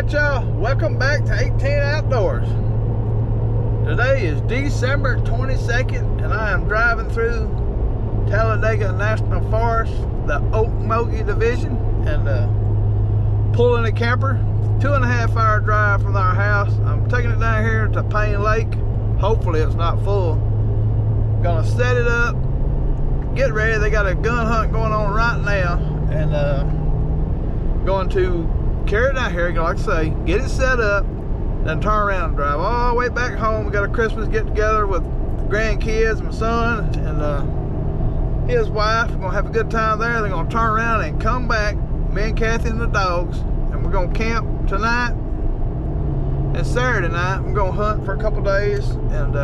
Alright y'all, welcome back to 810 Outdoors. Today is December 22nd and I am driving through Talladega National Forest, the Oakmulgee division, and pulling a camper. 2.5 hour drive from our house. I'm taking it down here to Payne Lake. Hopefully it's not full. Gonna set it up, get ready. They got a gun hunt going on right now, and going to carry it down here, like I say, get it set up, then turn around and drive all the way back home. We got a Christmas get together with the grandkids, my son and his wife. We're gonna have a good time there. They're gonna turn around and come back, me and Kathy and the dogs, and we're gonna camp tonight and Saturday night. We're gonna hunt for a couple days and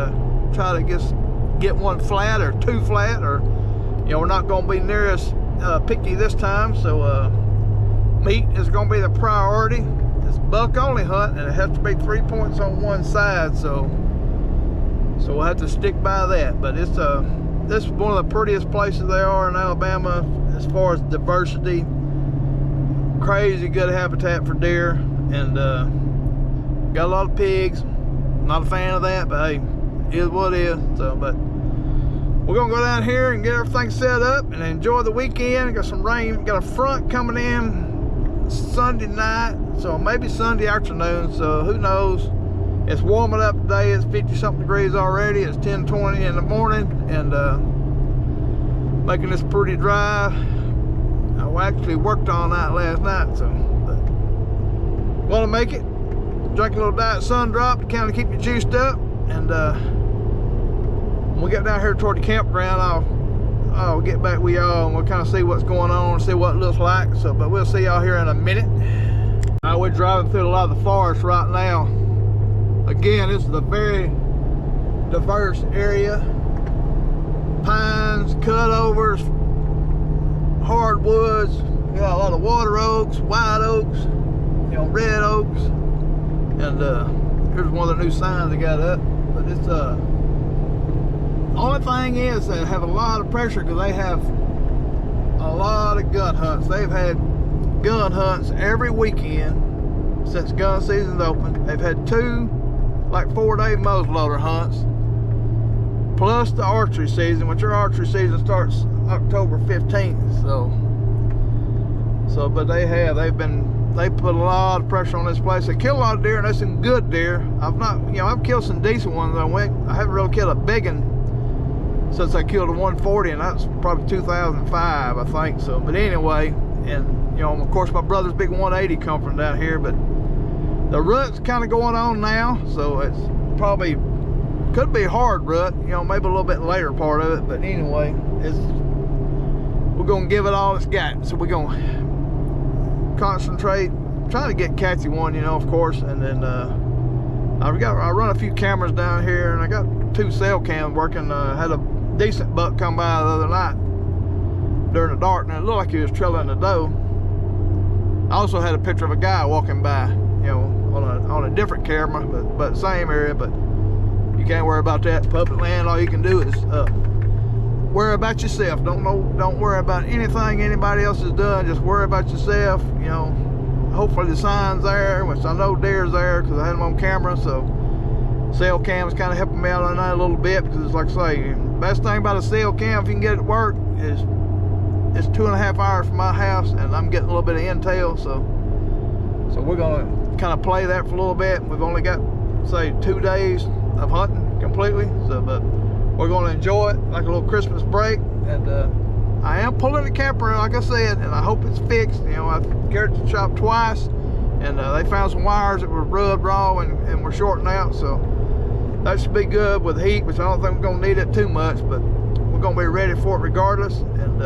try to get one flat or two flat, or we're not gonna be near as picky this time, so meat is going to be the priority. It's buck only hunt and it has to be 3 points on one side, so we'll have to stick by that. But it's this is one of the prettiest places they are in Alabama as far as diversity. Crazy good habitat for deer, and got a lot of pigs. Not a fan of that, but hey, it is what it is. So but we're gonna go down here and get everything set up and enjoy the weekend. Got some rain, got a front coming in Sunday night, so maybe Sunday afternoon, so who knows. It's warming up today. It's 50 something degrees already. It's 10:20 in the morning, and making this pretty drive. I actually worked all night last night, so but wanna make it. Drink a little diet sun drop to kind of keep you juiced up, and when we get down here toward the campground, I'll get back with y'all and we'll kind of see what's going on, see what it looks like. So, but we'll see y'all here in a minute. We're driving through a lot of the forest right now. Again, this is a very diverse area. Pines, cutovers, hardwoods. We got a lot of water oaks, white oaks, red oaks. And here's one of the new signs they got up. But it's only thing is they have a lot of pressure because they have a lot of gun hunts. They've had gun hunts every weekend since gun season's open. They've had 2 like 4-day muzzleloader hunts, plus the archery season, which your archery season starts October 15th. So but they put a lot of pressure on this place. They kill a lot of deer, and there's some good deer. I've killed some decent ones. I haven't really killed a big one since I killed a 140, and that's probably 2005, I think. So, but anyway, and of course my brother's big 180 come from down here, but the rut's kind of going on now, so it's probably could be hard rut, maybe a little bit later part of it. But anyway, we're gonna give it all it's got. So we're gonna concentrate, trying to get catchy one, of course, and then I run a few cameras down here, and I got 2 cell cams working. Had a decent buck come by the other night during the dark, and it looked like he was trailing the doe. I also had a picture of a guy walking by, on a different camera, but same area. But you can't worry about that. Public land, all you can do is worry about yourself. Don't worry about anything anybody else has done. Just worry about yourself. Hopefully the sign's there, which I know deer's there because I had them on camera. So cell cam is kind of helping me out on that a little bit, because it's like I say, best thing about a cell cam, if you can get it to work, is it's 2.5 hours from my house, and I'm getting a little bit of intel. So we're gonna kind of play that for a little bit. We've only got, say, 2 days of hunting completely, so but we're gonna enjoy it like a little Christmas break. And I am pulling the camper, like I said, and I hope it's fixed. I carried it to the shop twice, and they found some wires that were rubbed raw and were shorting out, so that should be good with heat, which I don't think we're gonna need it too much, but we're gonna be ready for it regardless. And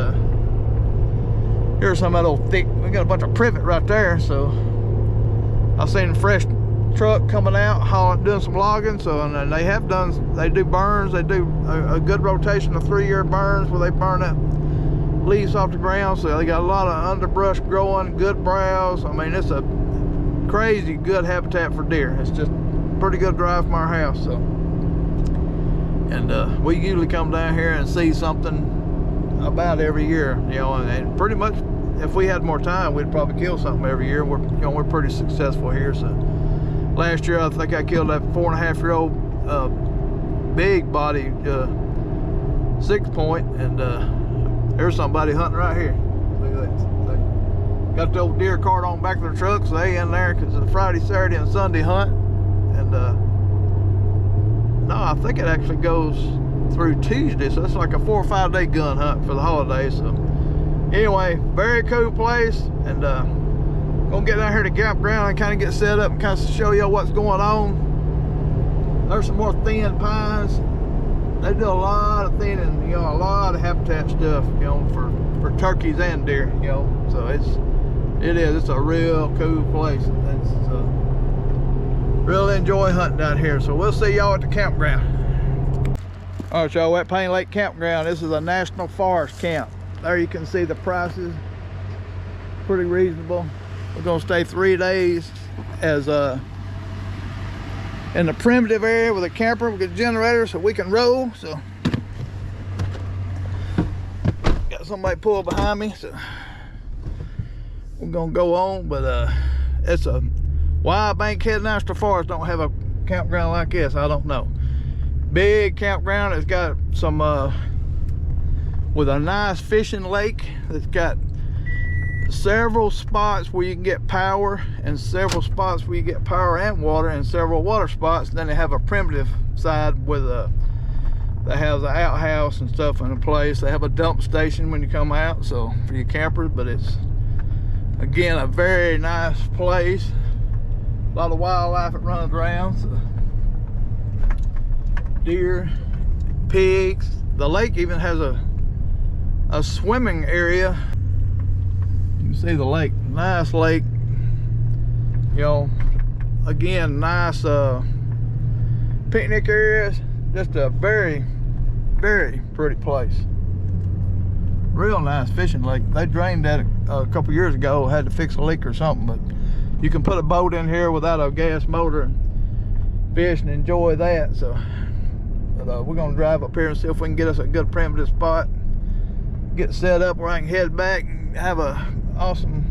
here's some of that old thick, we got a bunch of privet right there. So I've seen a fresh truck coming out, doing some logging. So, and they do burns. They do a good rotation of 3-year burns where they burn that leaves off the ground. So they got a lot of underbrush growing, good browse. I mean, it's a crazy good habitat for deer. It's just pretty good drive from our house. So, and we usually come down here and see something about every year, and pretty much if we had more time, we'd probably kill something every year. We're pretty successful here. So last year I think I killed that 4.5-year-old big body 6-point, and there's somebody hunting right here. Look at that. Got the old deer cart on back of their truck, so they in there because it's a Friday, Saturday, and Sunday hunt. And no, I think it actually goes through Tuesday, so it's like a 4 or 5 day gun hunt for the holidays. So anyway, very cool place, and gonna get down here to Campground and kind of get set up and kind of show you what's going on. There's some more thin pines. They do a lot of thinning, you know, a lot of habitat stuff, you know, for turkeys and deer, you know. So it's a real cool place. Really enjoy hunting down here. So we'll see y'all at the campground. All right, y'all, at Payne Lake Campground. This is a national forest camp. There you can see the prices, pretty reasonable. We're gonna stay 3 days as in the primitive area with a camper. We got a generator so we can roll. So got somebody pull behind me, so we're gonna go on. But it's a why Bankhead National Forest don't have a campground like this, I don't know. Big campground. It's got some with a nice fishing lake. It's got several spots where you can get power, and several spots where you get power and water, and several water spots. Then they have a primitive side with that has an outhouse and stuff in a place. They have a dump station when you come out, so for your campers. But it's, again, a very nice place. A lot of wildlife that runs around. So deer, pigs. The lake even has a swimming area. You can see the lake, nice lake. You know, again, nice picnic areas. Just a very, very pretty place. Real nice fishing lake. They drained that a couple years ago, had to fix a leak or something, but you can put a boat in here without a gas motor and fish and enjoy that. So but, we're gonna drive up here and see if we can get us a good primitive spot, get set up where I can head back and have a awesome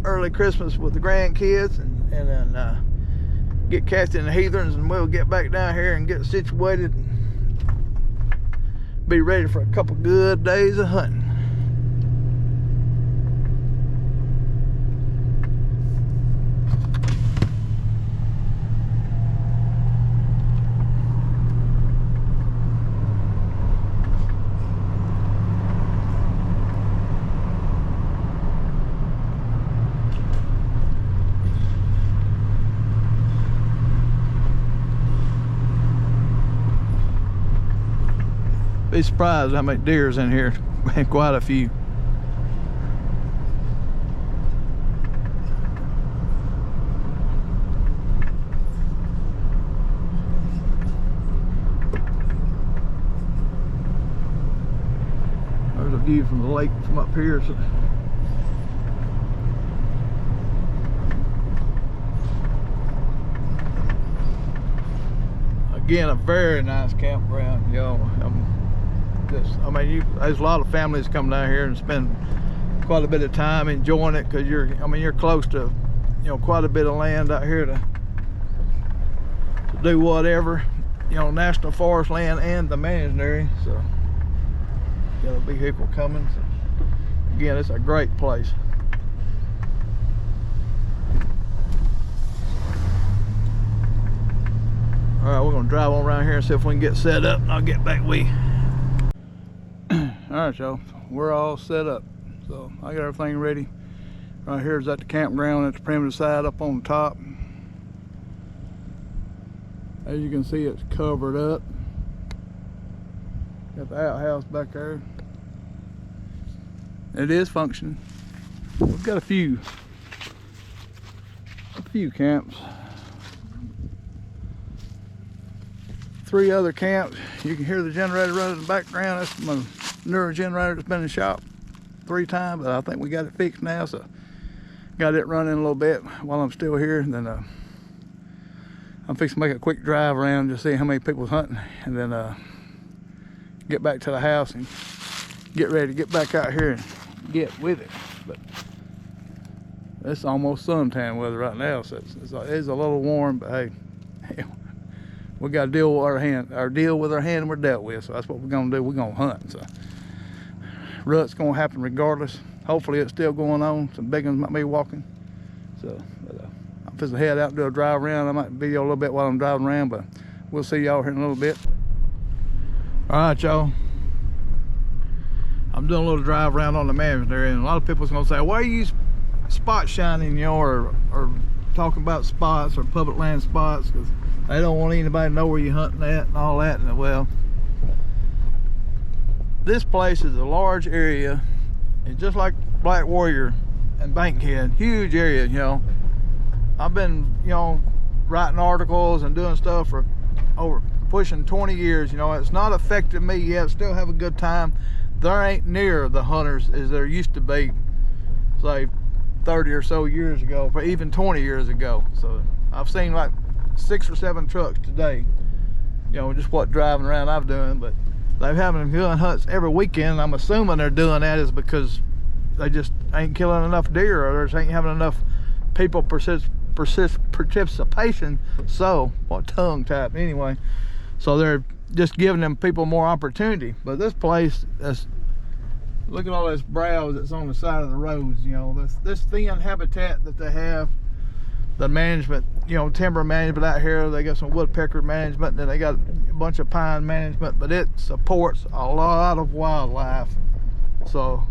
early Christmas with the grandkids, and then get casting the heathens, and we'll get back down here and get situated, be ready for a couple good days of hunting. Be surprised how many deer's in here. Quite a few. There's a view from the lake from up here. So again, a very nice campground, you know. I mean, there's a lot of families come down here and spend quite a bit of time enjoying it, because you're close to, you know, quite a bit of land out here to do whatever, you know, national forest land and the managed area. So got a vehicle coming. So again, it's a great place. All right, we're gonna drive on around here and see if we can get set up, and I'll get back with you. All right, y'all, we're all set up. So I got everything ready. Right here is at the campground at the primitive side up on the top. As you can see, it's covered up. Got the outhouse back there. It is functioning. We've got a few camps. 3 other camps. You can hear the generator running in the background. That's my newer generator that's been in the shop 3 times, but I think we got it fixed now, so got it running a little bit while I'm still here. And then I'm fixing to make a quick drive around to see how many people's hunting, and then get back to the house and get ready to get back out here and get with it. But It's almost suntan weather right now, so it's a little warm, but hey, we got to deal with our hand we're dealt with. So that's what we're gonna do. We're gonna hunt. So rut's gonna happen regardless. Hopefully it's still going on. Some big ones might be walking. So I'm just head out and do a drive around. I might video a little bit while I'm driving around, but we'll see y'all here in a little bit. All right, y'all. I'm doing a little drive around on the management area, and a lot of people's gonna say, why are you spot shining, you know, or talking about spots or public land spots, because they don't want anybody to know where you're hunting at and all that. And well, this place is a large area. It's just like Black Warrior and Bankhead, huge area, you know. I've been, you know, writing articles and doing stuff for over pushing 20 years, you know. It's not affected me yet. Still have a good time. There ain't near the hunters as there used to be, say 30 or so years ago, or even 20 years ago. So I've seen like 6 or 7 trucks today, you know, just what driving around I've done. But they're having gun hunts every weekend. I'm assuming they're doing that is because they just ain't killing enough deer, or just ain't having enough people participation. So what tongue tap anyway, so they're just giving them people more opportunity. But this place is, look at all this browse that's on the side of the roads, you know, this thin habitat that they have. The management, you know, timber management out here, they got some woodpecker management, and then they got a bunch of pine management, but it supports a lot of wildlife. So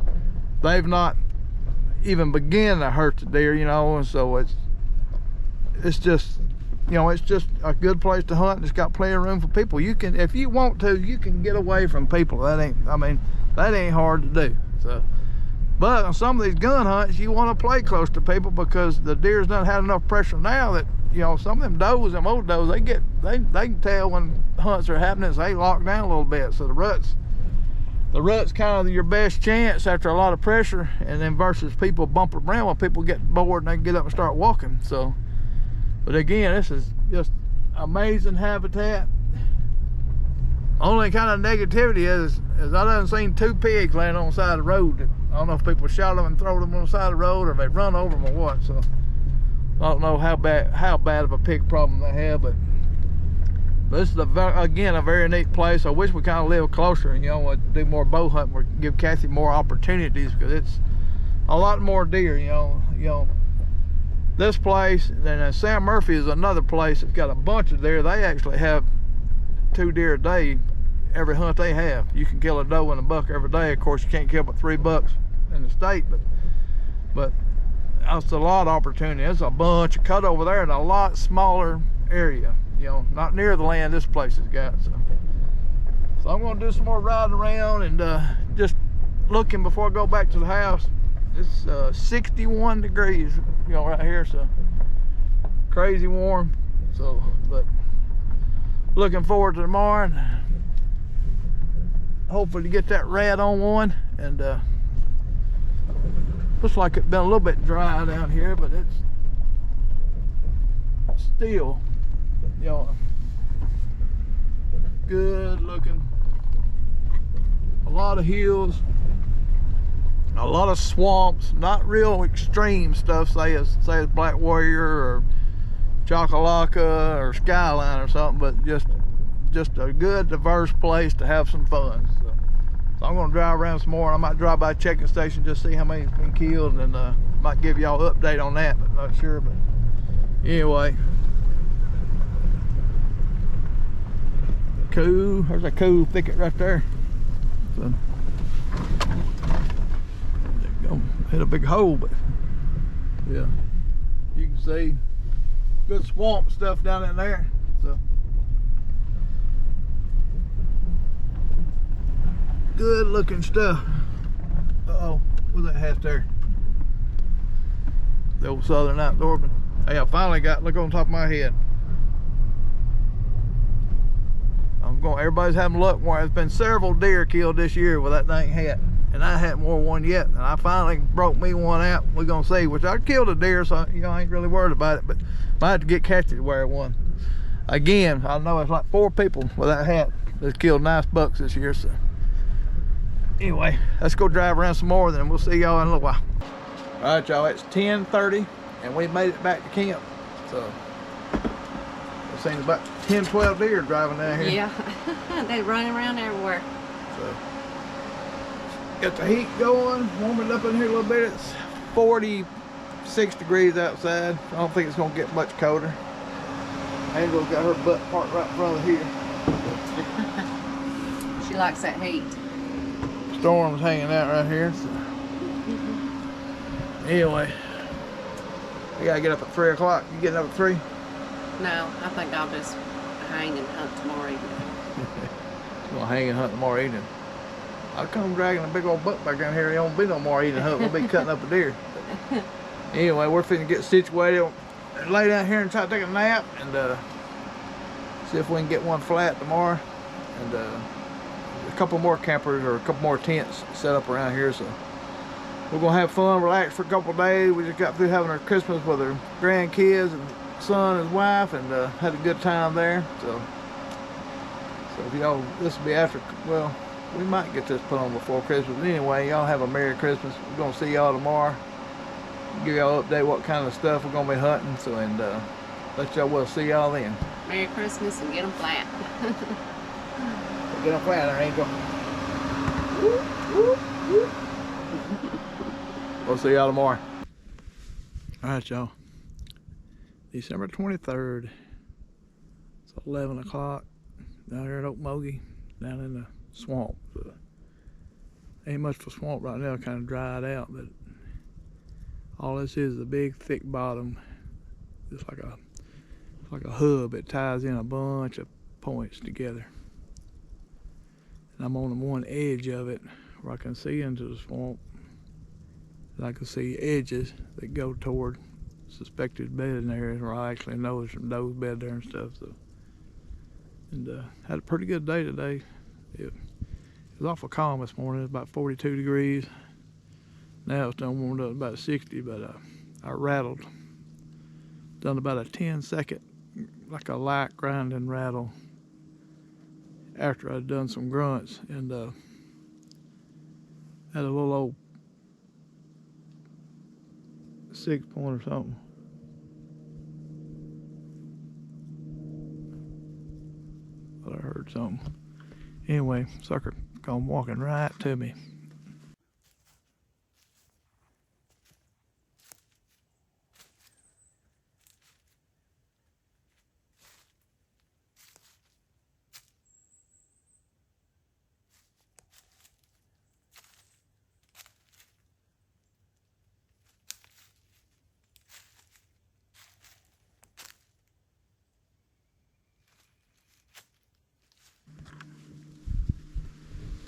they've not even begun to hurt the deer, you know. And so it's just, you know, it's just a good place to hunt. It's got plenty of room for people. You can, if you want to, you can get away from people. That ain't, I mean, that ain't hard to do. So, but on some of these gun hunts, you want to play close to people, because the deer's not had enough pressure now that, you know, some of them does, them old does, they can tell when hunts are happening, so they lock down a little bit. So the rut's kind of your best chance after a lot of pressure, and then versus people bumping around when people get bored and they can get up and start walking. So, but again, this is just amazing habitat. Only kind of negativity is I done seen 2 pigs laying on the side of the road. I don't know if people shot them and throw them on the side of the road, or they run over them or what. So I don't know how bad of a pig problem they have, but this is again a very neat place. I wish we kind of lived closer, and, you know, do more bow hunting, or give Kathy more opportunities, because it's a lot more deer, you know. This place, and then Sam Murphy is another place that's got a bunch of deer. They actually have 2 deer a day every hunt they have. You can kill a doe and a buck every day. Of course, you can't kill but 3 bucks in the state, but that's a lot of opportunity. There's a bunch of cut over there in a lot smaller area, you know, not near the land this place has got. So I'm gonna do some more riding around and just looking before I go back to the house. It's 61 degrees, you know, right here, so crazy warm. So, but looking forward to tomorrow, and hopefully to get that rat on one. And looks like it's been a little bit dry down here, but it's still, you know, good looking. A lot of hills, a lot of swamps, not real extreme stuff, say it's Black Warrior or Chakalaka or Skyline or something, but just a good diverse place to have some fun. So I'm gonna drive around some more. I might drive by a checking station, just see how many's been killed, and might give y'all an update on that, but not sure. But anyway, cool. There's a cool thicket right there. So there you go. Hit a big hole, but yeah, you can see good swamp stuff down in there. So good looking stuff. Uh-oh, what's that half there? The old Southern Outdoorsman. Hey, I finally got, look on top of my head. Everybody's having luck. There's been several deer killed this year with that dang hat, and I hadn't wore one yet, and I finally broke me one out. We're gonna see, which I killed a deer, so you know, I ain't really worried about it, but I had to get Kathy to wear one. Again, I know it's like 4 people with that hat that's killed nice bucks this year. So anyway, let's go drive around some more, then we'll see y'all in a little while. All right, y'all, it's 10:30 and we made it back to camp. So I've seen about 10, 12 deer driving down here. Yeah, they running around everywhere. So got the heat going, warming up in here a little bit. It's 46 degrees outside. I don't think it's gonna get much colder. Angela's got her butt parked right in front of here. She likes that heat. Storm's hanging out right here. So. Anyway, we gotta get up at 3 o'clock. You getting up at 3? No, I think I'll just hang and hunt tomorrow evening. Gonna hang and hunt tomorrow evening. I'll come dragging a big old buck back down here. There won't be no more evening hunt. We'll be cutting up a deer. Anyway, we're finna get situated and lay down here and try to take a nap and see if we can get one flat tomorrow. And a couple more campers or a couple more tents set up around here. So we're gonna have fun, relax for a couple of days. We just got through having our Christmas with our grandkids and son and his wife, and had a good time there. So if y'all, this will be after, well, we might get this put on before Christmas. But anyway, y'all have a Merry Christmas. We're gonna see y'all tomorrow. Give y'all an update what kind of stuff we're gonna be hunting. So and let y'all, we'll see y'all then. Merry Christmas and get them flat. Get them flat, there, Angel. We'll see y'all tomorrow. All right, y'all. December 23rd. It's 11 o'clock down here at Oakmulgee, down in the swamp. Ain't much for swamp right now, kind of dried out, but all this is a big thick bottom. It's like a hub. It ties in a bunch of points together. And I'm on the one edge of it where I can see into the swamp. And I can see edges that go toward suspected bedding areas where I actually know there's some does bed there and stuff. So, and had a pretty good day today. It was awful calm this morning. It was about 42 degrees. Now it's done warmed up about 60, but I rattled. Done about a 10-second, like a light grinding rattle after I'd done some grunts, and had a little old 6-point or something. But I heard something. Anyway, sucker come walking right to me.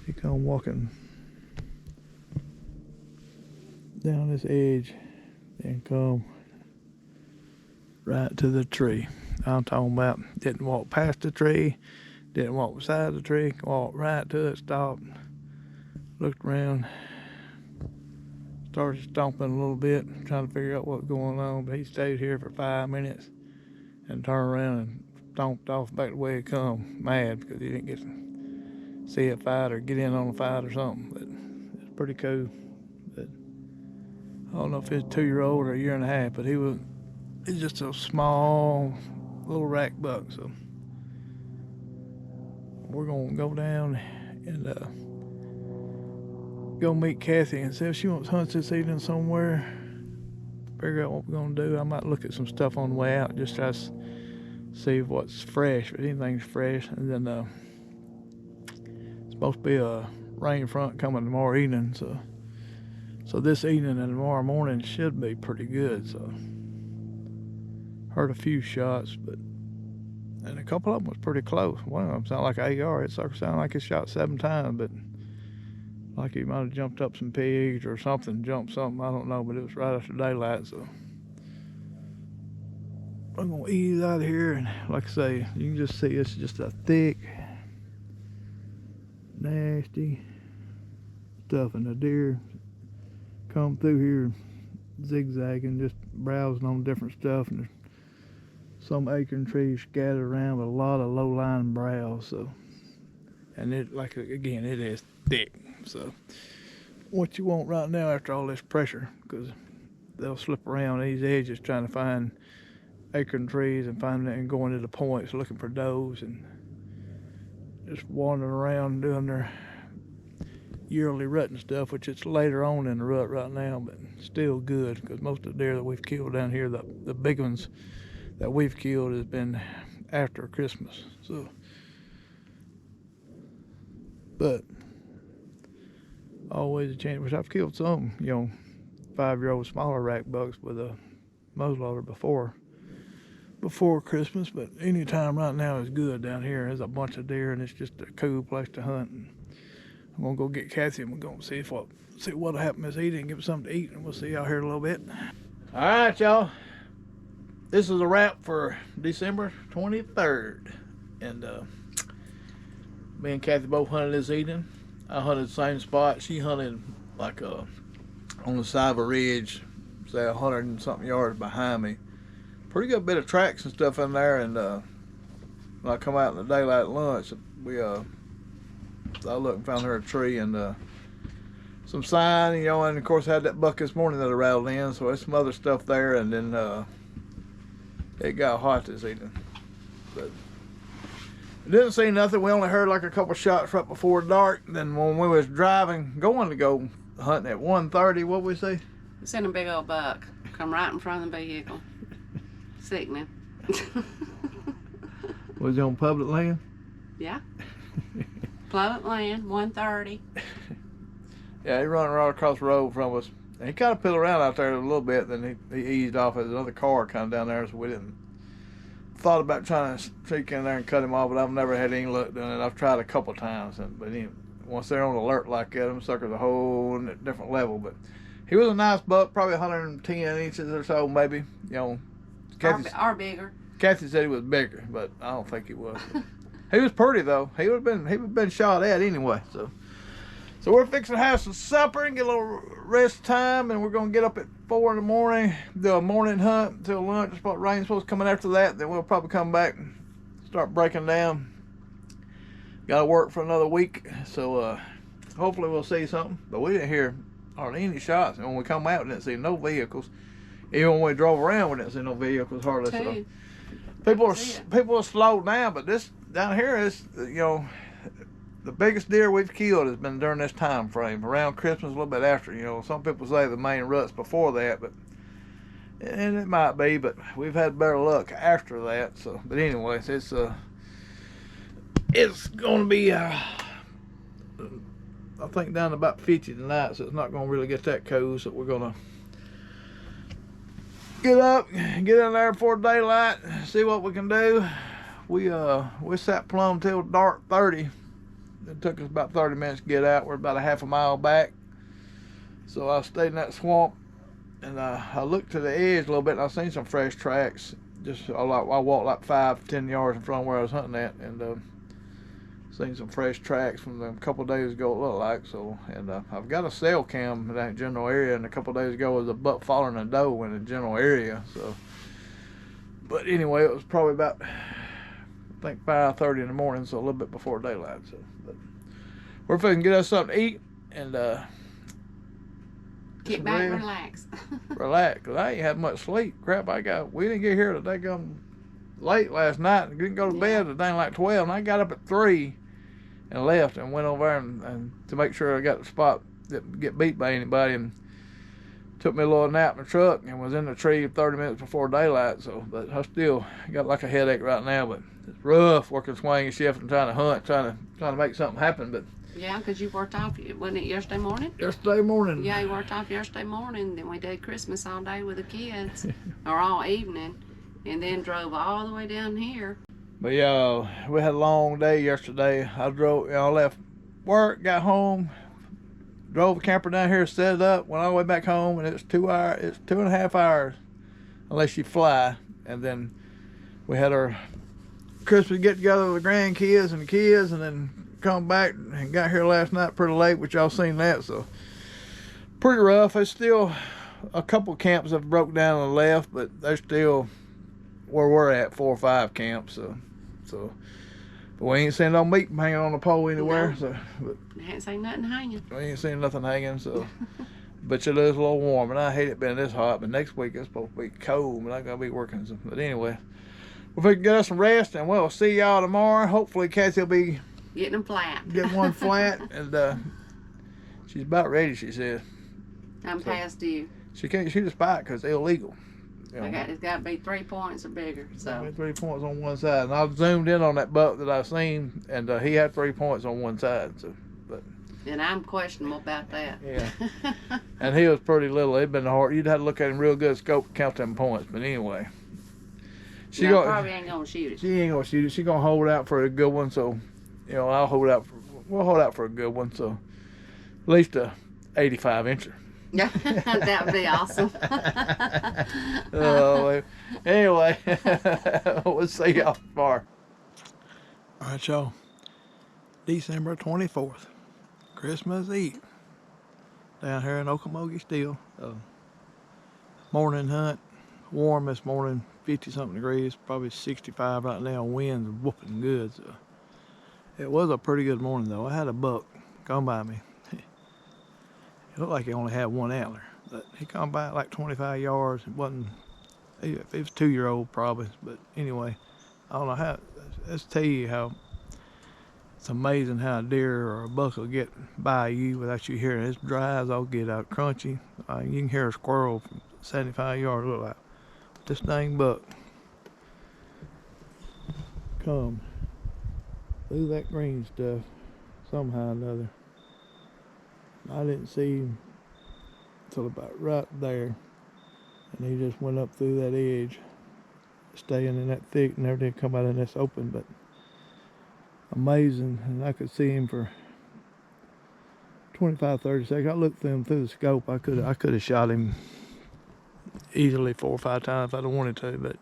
He come walking down this edge and come right to the tree. I'm talking about didn't walk past the tree, didn't walk beside the tree, walked right to it, stopped, looked around, started stomping a little bit, trying to figure out what's going on, but he stayed here for 5 minutes and turned around and stomped off back the way he come, mad because he didn't get to see a fight or get in on a fight or something. But it's pretty cool. But I don't know if it's a 2-year-old or a 1.5 years, but he's just a small little rack buck. So we're gonna go down and go meet Kathy and see if she wants to hunt this evening somewhere. Figure out what we're gonna do. I might look at some stuff on the way out, just try to see what's fresh, if anything's fresh, and then supposed to be a rain front coming tomorrow evening, so this evening and tomorrow morning should be pretty good. So heard a few shots, and a couple of them was pretty close. One of them sounded like an AR. It sounded like it shot 7 times, but like he might have jumped up some pigs or something, jumped something, I don't know, but it was right after daylight. So I'm gonna ease out of here, and like I say, you can just see it's just a thick, nasty stuff, and the deer come through here zigzagging, just browsing on different stuff, and there's some acorn trees scattered around with a lot of low-lying browse. So, and it, like, again, it is thick. So what you want right now after all this pressure, because they'll slip around these edges trying to find acorn trees and finding it and going to the points looking for does and just wandering around doing their yearly rutting stuff, which it's later on in the rut right now, but still good because most of the deer that we've killed down here, the big ones that we've killed, has been after Christmas. So, but always a chance. Which I've killed some, 5-year-old smaller rack bucks with a muzzleloader before Christmas, but any time right now is good down here. There's a bunch of deer and it's just a cool place to hunt. And I'm gonna go get Kathy and we're gonna see what'll happen this evening and give her something to eat, and we'll see y'all here in a little bit. All right, y'all. This is a wrap for December 23rd, and me and Kathy both hunted this evening. I hunted the same spot. She hunted like on the side of a ridge, say 100 and something yards behind me. Pretty good bit of tracks and stuff in there, and when I come out in the daylight at lunch, I looked and found her a tree and some sign, and of course had that buck this morning that I rattled in, so there's some other stuff there, and then it got hot this evening. But it didn't see nothing. We only heard like a couple shots right before dark. Then when we was going to go hunting at 1:30, what we see? We seen a big old buck come right in front of the vehicle. Sickening. Was he on public land? Yeah. Public land, 1:30. Yeah, he run right across the road from us. And he kind of peeled around out there a little bit, then he eased off as another car kind of down there, so we didn't thought about trying to sneak in there and cut him off, but I've never had any luck doing it. I've tried a couple times, but once they're on alert like that, them suckers a whole different level. But he was a nice buck, probably 110 inches or so, maybe. Or bigger. Kathy said he was bigger, but I don't think he was. He was pretty though. He would have been shot at anyway. So we're fixing to have some supper and get a little rest time, and we're gonna get up at 4 in the morning, do a morning hunt until lunch. It's what rain's supposed to come in after that. Then we'll probably come back and start breaking down. Got to work for another week, so hopefully we'll see something. But we didn't hear hardly any shots, and when we come out, we didn't see no vehicles. Even when we drove around, we didn't see no vehicles hardly. So people are slowed down, but this down here is, the biggest deer we've killed has been during this time frame, around Christmas, a little bit after. Some people say the main rut's before that, and it might be, but we've had better luck after that. So, but anyways, it's going to be, I think, down to about 50 tonight, so it's not going to really get that cold. So we're going to get up, get in there before daylight, see what we can do. We sat plumb till dark 30. It took us about 30 minutes to get out. We're about a half a mile back. So I stayed in that swamp, and I looked to the edge a little bit, and I seen some fresh tracks. I walked like 5-10 yards in front of where I was hunting at, and seen some fresh tracks from a couple of days ago, it looked like. So, and I've got a cell cam in that general area, and a couple of days ago was a buck following a doe in the general area. So, but anyway, it was probably about, I think, 5:30 in the morning, so a little bit before daylight. So, but we're fixing to get us something to eat and get back and relax. Relax, cause I ain't had much sleep. Crap, we didn't get here today late last night and didn't go to bed today like 12, and I got up at 3 and left and went over there and to make sure I got the spot that get beat by anybody, and took me a little nap in the truck and was in the tree 30 minutes before daylight. So, but I still got like a headache right now, but it's rough working swing and shift and trying to hunt, trying to make something happen. But yeah, because you worked off, wasn't it yesterday morning? Yesterday morning. Yeah, you worked off yesterday morning. Then we did Christmas all day with the kids, or all evening, and then drove all the way down here. But yeah, we had a long day yesterday. I drove, I left work, got home, drove the camper down here, set it up, went all the way back home, and it's 2 hours. It's 2.5 hours, unless you fly. And then we had our Christmas get together with the grandkids and the kids, and then come back and got here last night pretty late, which y'all seen that. So pretty rough. There's still a couple camps that broke down and left, but they're still where we're at, 4 or 5 camps. So but we ain't seen no meat hanging on the pole anywhere. No. But I ain't seen nothing hanging. We ain't seen nothing hanging. So But it is a little warm, and I hate it being this hot. But next week it's supposed to be cold, and I'm gonna be working some. But anyway, if we can get us some rest, and we'll see y'all tomorrow. Hopefully, Cassie will be getting them flat. Getting one flat, and she's about ready. She said. I'm past due. She can't shoot a spike because it's illegal. You know? It's got to be 3 points or bigger. So 3 points on one side, and I've zoomed in on that buck that I've seen, and he had 3 points on one side. So, but. And I'm questionable about that. Yeah. And he was pretty little. It'd been hard. You'd have to look at him real good, scope, count them points. But anyway, probably ain't gonna shoot it. She ain't gonna shoot it. She gonna hold out for a good one. So, I'll hold out. We'll hold out for a good one. So, at least a 85 incher. Yeah, that would be awesome. Anyway, we'll see y'all tomorrow. All right, y'all. December 24th. Christmas Eve, down here in Oakmulgee still. Morning hunt, warm this morning, 50-something degrees, probably 65 right now, winds whooping good. So it was a pretty good morning though. I had a buck come by me. It looked like he only had one antler, but he come by at like 25 yards. It wasn't, it was a 2-year-old probably, but anyway, I don't know how, let's tell you how it's amazing how a deer or a buck will get by you without you hearing it. It's dry as all get out, crunchy. You can hear a squirrel from 75 yards. Look like this dang buck come through that green stuff somehow or another. I didn't see him until about right there, and he just went up through that edge, staying in that thick, never did come out in this open, but amazing. And I could see him for 25-30 seconds. I looked through him through the scope. I could have shot him easily 4 or 5 times if I'd wanted to, but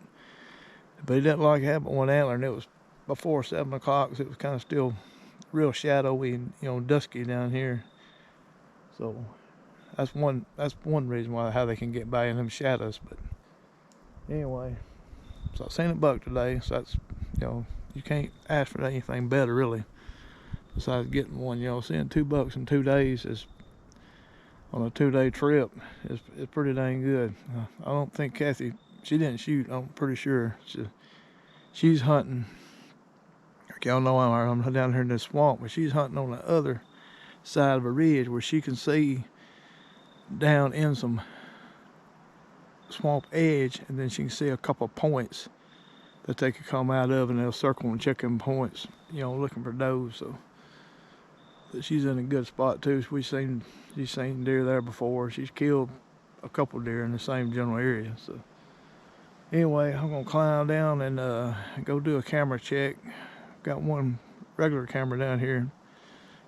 he didn't like having one antler, and it was before 7 o'clock, so it was kind of still real shadowy and dusky down here. So that's one reason why how they can get by in them shadows. But anyway, so I seen a buck today, so that's you can't ask for anything better, really, besides getting one. Seeing 2 bucks in 2 days is on a 2-day trip is pretty dang good. I don't think Kathy, she didn't shoot. I'm pretty sure she's hunting. Like y'all know, I'm down here in this swamp, but she's hunting on the other side of a ridge where she can see down in some swamp edge, and then she can see a couple of points that they could come out of, and they'll circle and check them points, looking for does. So she's in a good spot too. She's seen deer there before. She's killed a couple deer in the same general area. So anyway, I'm gonna climb down and go do a camera check. Got one regular camera down here.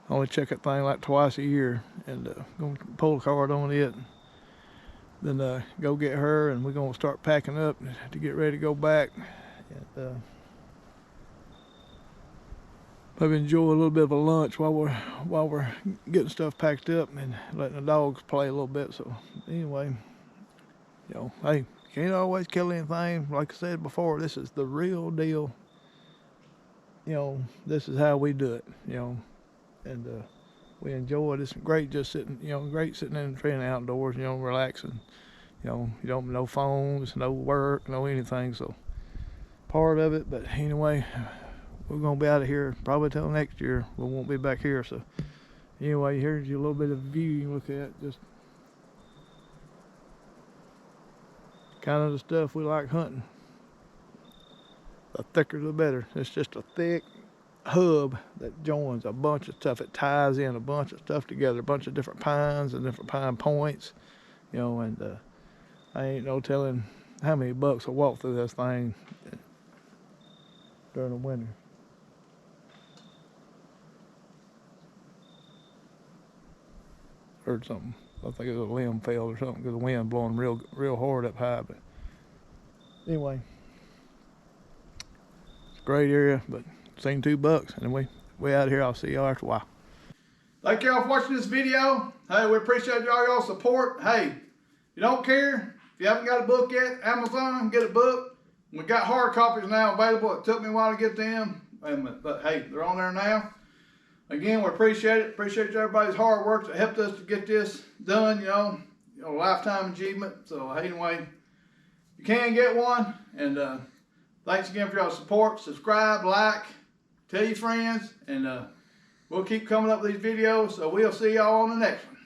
I only check that thing like twice a year, and gonna pull a card on it. Then go get her, and we're gonna start packing up to get ready to go back. And maybe enjoy a little bit of a lunch while we're getting stuff packed up and letting the dogs play a little bit. So anyway, hey, can't always kill anything. Like I said before, this is the real deal. This is how we do it. And we enjoy it. It's great just sitting, great sitting in the tree and outdoors, relaxing. You don't no phones, no work, no anything. So part of it, but anyway, we're gonna be out of here probably till next year. We won't be back here. So anyway, here's your little bit of view you can look at. Just kind of the stuff we like hunting. The thicker the better. It's just a thick hub that joins a bunch of stuff. It ties in a bunch of stuff together, a bunch of different pines and different pine points, and I ain't no telling how many bucks will walk through this thing during the winter. Heard something. I think it was a limb fell or something because the wind blowing real hard up high. But anyway, it's a great area. But seen 2 bucks, and we out of here. I'll see y'all after a while. Thank y'all for watching this video. Hey, we appreciate y'all's support. Hey, if you don't care, if you haven't got a book yet, Amazon, get a book. We got hard copies now available. It took me a while to get them, but hey, they're on there now. Again, we appreciate it. Appreciate everybody's hard work that helped us to get this done, you know, lifetime achievement. So anyway, you can get one. And thanks again for your support. Subscribe, like, tell your friends, and we'll keep coming up with these videos. So we'll see y'all on the next one.